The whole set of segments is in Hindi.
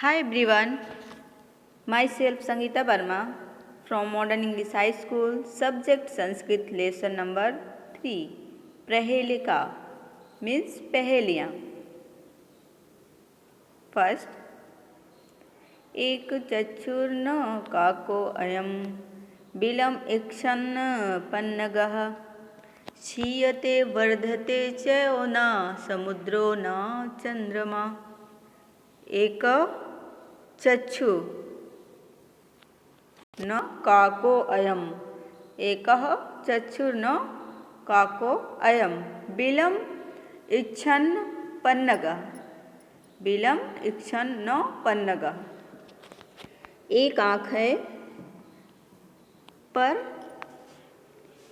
Hi everyone, myself Sangeeta Verma from Modern English High School, subject Sanskrit lesson number 3, Prahelika means पहेलियाँ. First, एक चक्षुर्न काको अयम बिलम इक्षन्न पन्नगः क्षीयते वर्धते च न समुद्रो न चंद्रमा. एक चक्षु न काको अयम, एकः चक्षुर्न काको अयम बिलम इच्छन्न पन्नगः, बिलम इच्छन्न पन्नगः. एक आँख है पर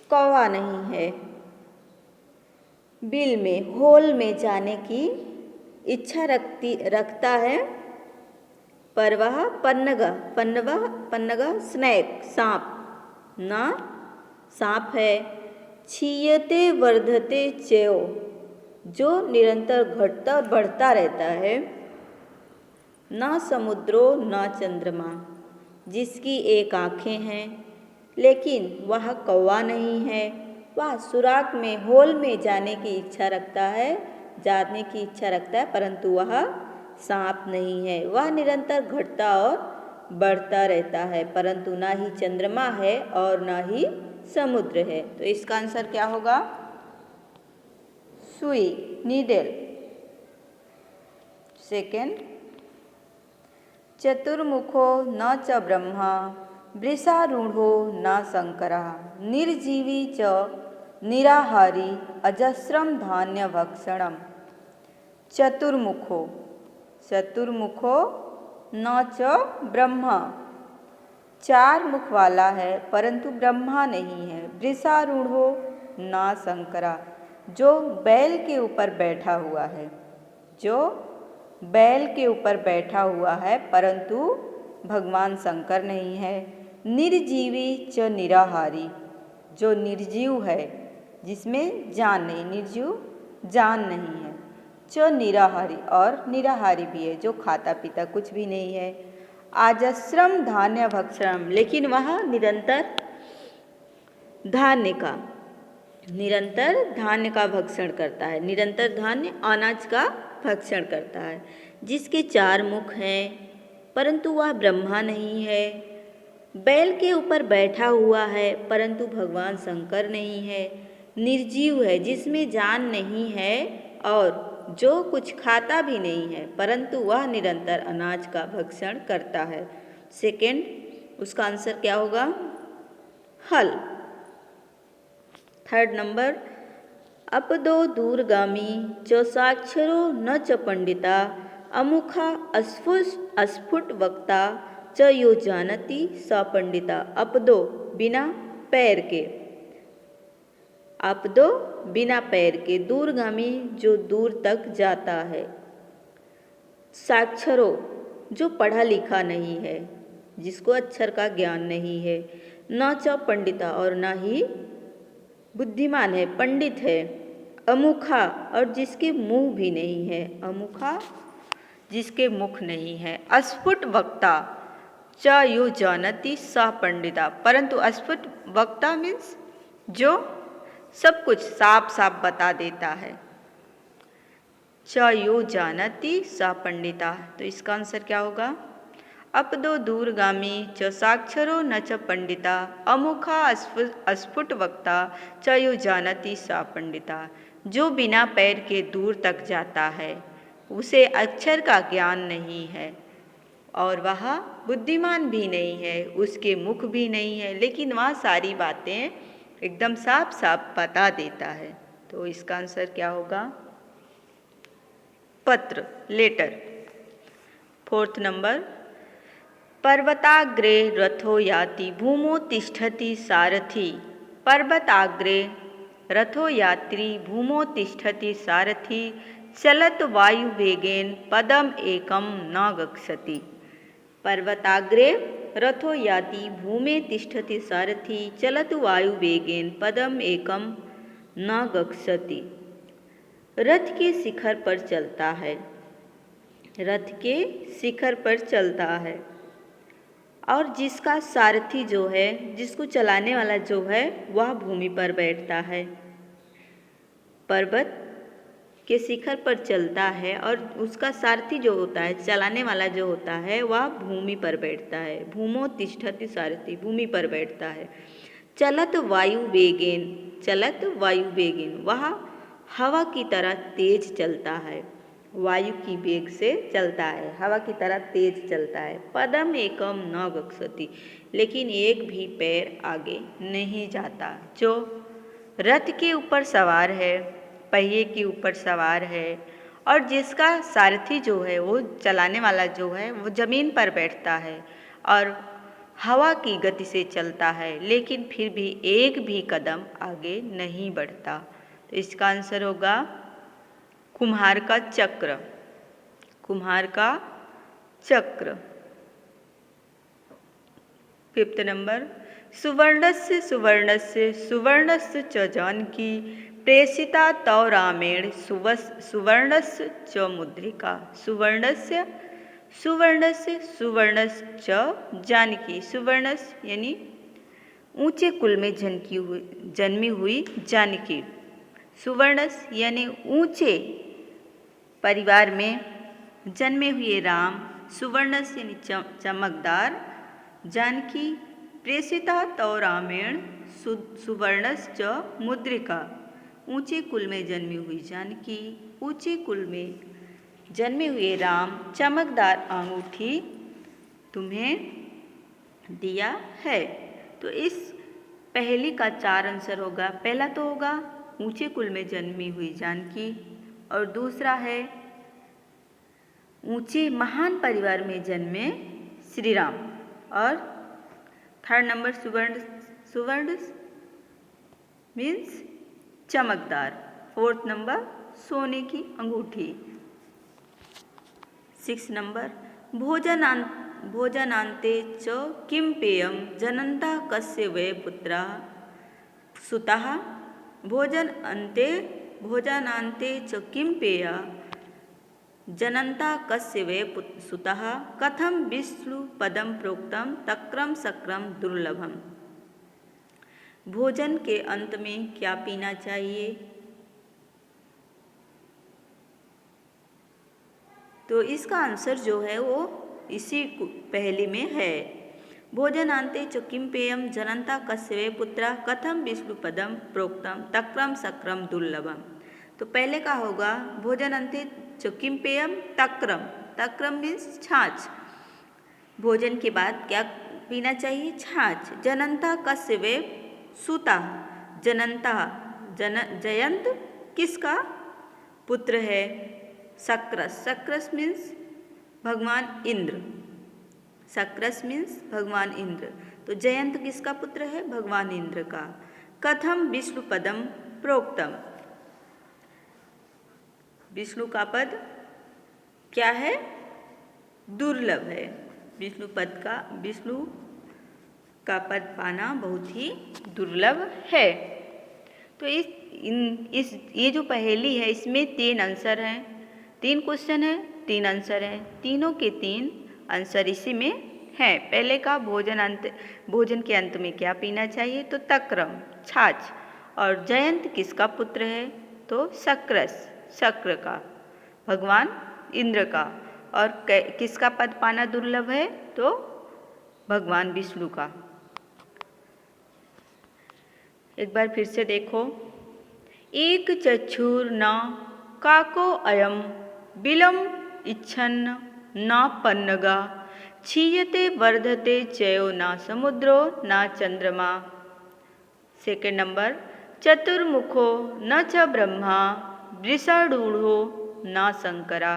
कौवा नहीं है. बिल में होल में जाने की इच्छा रखता है, पर वह पन्नगा स्नैक सांप न सांप है. क्षीयते वर्धते च्यो, जो निरंतर घटता और बढ़ता रहता है. न समुद्रो न चंद्रमा, जिसकी एक आँखें हैं लेकिन वह कौवा नहीं है. वह सुराख में होल में जाने की इच्छा रखता है, परंतु वह सांप नहीं है. वह निरंतर घटता और बढ़ता रहता है, परंतु ना ही चंद्रमा है और ना ही समुद्र है. तो इसका आंसर क्या होगा? सुई, नीडल. सेकेंड, चतुर्मुखो न च ब्रह्मा वृषारूढ़ो न शंकरः निर्जीवी च निराहारी अजस्रम धान्य भक्षणम. चतुर्मुखो न च ब्रह्मा, चार मुख वाला है परंतु ब्रह्मा नहीं है. वृषारूढ़ो न शंकरा, जो बैल के ऊपर बैठा हुआ है, परंतु भगवान शंकर नहीं है. निर्जीवी च निराहारी, जो निर्जीव है जिसमें जान नहीं, निर्जीव जान नहीं है. च निराहारी, और निराहारी भी है जो खाता पीता कुछ भी नहीं है. आजस्रम धान्य भक्षणम, लेकिन वह निरंतर धान्य का भक्षण करता है, निरंतर धान्य अनाज का भक्षण करता है. जिसके चार मुख हैं परंतु वह ब्रह्मा नहीं है. बैल के ऊपर बैठा हुआ है परंतु भगवान शंकर नहीं है. निर्जीव है जिसमें जान नहीं है और जो कुछ खाता भी नहीं है, परंतु वह निरंतर अनाज का भक्षण करता है. सेकेंड, उसका आंसर क्या होगा? हल. थर्ड नंबर, अपदो दूरगामी च साक्षरो न च पंडिता अमुखा अस्फुट वक्ता च यो जानती स पंडिता. अपदो बिना पैर के, दूरगामी जो दूर तक जाता है. साक्षरो जो पढ़ा लिखा नहीं है, जिसको अक्षर का ज्ञान नहीं है. न च पंडिता, और ना ही बुद्धिमान है, पंडित है. अमुखा, और जिसके मुंह भी नहीं है, अमुखा जिसके मुख नहीं है. अस्फुट वक्ता च यो जानती स पंडिता, परंतु अस्फुट वक्ता मीन्स जो सब कुछ साफ साफ बता देता है. च यो जानती स पंडिता, तो इसका आंसर क्या होगा? अपदो दूरगामी च साक्षरो न च पंडिता अमुखा अस्फुट वक्ता च यो जानती स पंडिता. जो बिना पैर के दूर तक जाता है, उसे अक्षर का ज्ञान नहीं है और वह बुद्धिमान भी नहीं है, उसके मुख भी नहीं है, लेकिन वह सारी बातें एकदम साफ साफ बता देता है. तो इसका आंसर क्या होगा? पत्र, लेटर. फोर्थ नंबर, पर्वताग्रे रथो याति भूमो तिष्ठति सारथी. पर्वताग्रे रथो यात्री भूमो तिष्ठति सारथी चलत वायु वेगेन पदम एकम न गच्छति. पर्वताग्रे रथो याति भूमे तिष्ठति सारथी चलत वायु वेगेन पदम एकम न गच्छति. रथ के शिखर पर चलता है रथ के शिखर पर चलता है। और जिसका सारथी जो है, जिसको चलाने वाला जो है, वह भूमि पर बैठता है। पर्वत के शिखर पर चलता है और उसका सारथी जो होता है, चलाने वाला जो होता है, वह भूमि पर बैठता है। भूमो तिष्ठति सारथी, भूमि पर बैठता है। चलत वायु वेगेन, चलत वायु वेगेन, वह हवा की तरह तेज चलता है। वायु की वेग से चलता है, हवा की तरह तेज चलता है। पदम एकम न गच्छति, लेकिन एक भी पैर आगे नहीं जाता। जो रथ के ऊपर सवार है, पहिए के ऊपर सवार है, और जिसका सारथी जो है, वो चलाने वाला जो है, वो जमीन पर बैठता है और हवा की गति से चलता है, लेकिन फिर भी एक भी कदम आगे नहीं बढ़ता। तो इसका आंसर होगा कुम्हार का चक्र, कुम्हार का चक्र। 5th नंबर, सुवर्णस्य सुवर्णस्य सुवर्णस्य च जानकी प्रेषिता तौ रामेण सुवर्णस्य च मुद्रिका। सुवर्णस्य सुवर्णस्य सुवर्णस्य च जानकी, सुवर्णस्य यानी ऊंचे कुल में जन्मी हुई जानकी। सुवर्णस्य यानी ऊंचे परिवार में जन्मे हुए राम। सुवर्णस्य यानी चमकदार जानकी। प्रेषिता तौ रामेण सुवर्णश्च मुद्रिका, ऊंचे कुल में जन्मी हुई जानकी, ऊंचे कुल में जन्मे हुए राम, चमकदार अंगूठी तुम्हें दिया है। तो इस पहली का 4 आंसर होगा। पहला तो होगा ऊंचे कुल में जन्मी हुई जानकी, और दूसरा है ऊंचे महान परिवार में जन्मे श्री राम, और 3rd नंबर सुवर्ण, सुवर्ण मीन्स चमकदार। 4th नंबर सोने की अंगूठी। 6th नंबर, भोजनान्ते च किं पेयं जनन्ता कस्य वै पुत्रः सुतः। भोजनान्ते च किं पेयं जनन्ता कस्य वै सुतः। कथं विष्णुपदं प्रोक्तं तक्रं सक्रं दुर्लभम। भोजन के अंत में क्या पीना चाहिए? तो इसका आंसर जो है वो इसी पहली में है। भोजनान्ते च किं पेयं जनन्ता कस्य वै पुत्रः कथं विष्णुपदं प्रोक्तं तक्रं सक्रं दुर्लभम। तो पहले का होगा भोजनान्ते च किं पेयं तक्रम, तक्रम मीन्स छाछ। भोजन के बाद क्या पीना चाहिए? छाछ। जनन्ता कस्य वै सुता, जनन्ता जयंत किसका पुत्र है? सक्रस, सक्रस मीन्स भगवान इंद्र, सक्रस मीन्स भगवान इंद्र। तो जयंत किसका पुत्र है? भगवान इंद्र का। कथम विष्णुपदम प्रोक्तम, विष्णु का पद क्या है? दुर्लभ है। विष्णु का पद पाना बहुत ही दुर्लभ है। तो ये जो पहेली है, इसमें 3 आंसर हैं, 3 क्वेश्चन है, 3 आंसर हैं। तीनों के 3 आंसर इसी में है। पहले का भोजन के अंत में क्या पीना चाहिए? तो तक्रम, छाछ। और जयंत किसका पुत्र है? तो सक्रस, शक्र का, भगवान इंद्र का। और किसका पद पाना दुर्लभ है? तो भगवान विष्णु का। एक बार फिर से देखो। एक चक्षुर न काको अयम बिलम इच्छन्न न पन्नगा क्षीयते वर्धते चयो न समुद्रो न चंद्रमा। 2nd नंबर, चतुर्मुखो न च ब्रह्मा वृषारूढ़ो न शंकरा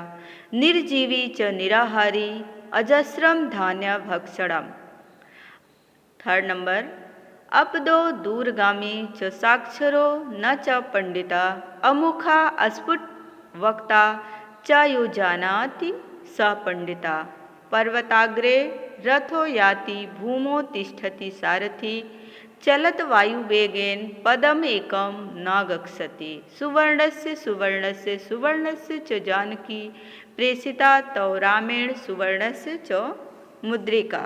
निर्जीवी च निराहारी अजस्रम धान्य भक्षणम। 3rd नंबर, अपदो दूरगामी च साक्षरो न च पंडिता अमुखा अस्फुट वक्ता च यो जानाति स पंडिता। पर्वताग्रे रथो याति भूमो तिष्ठति सारथि चलत वायुवेगेन पदम एकम न गच्छति। सुवर्णस्य सुवर्णस्य सुवर्णस्य च जानकी प्रेषिता तौ रामेण सुवर्णस्य च मुद्रिका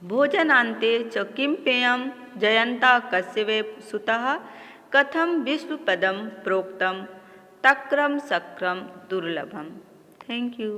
भोजनान्ते च किं पेयं जयन्ता कस्य वै सुतः कथं विश्वपदं प्रोक्तं तक्रं शक्रं दुर्लभम। Thank you.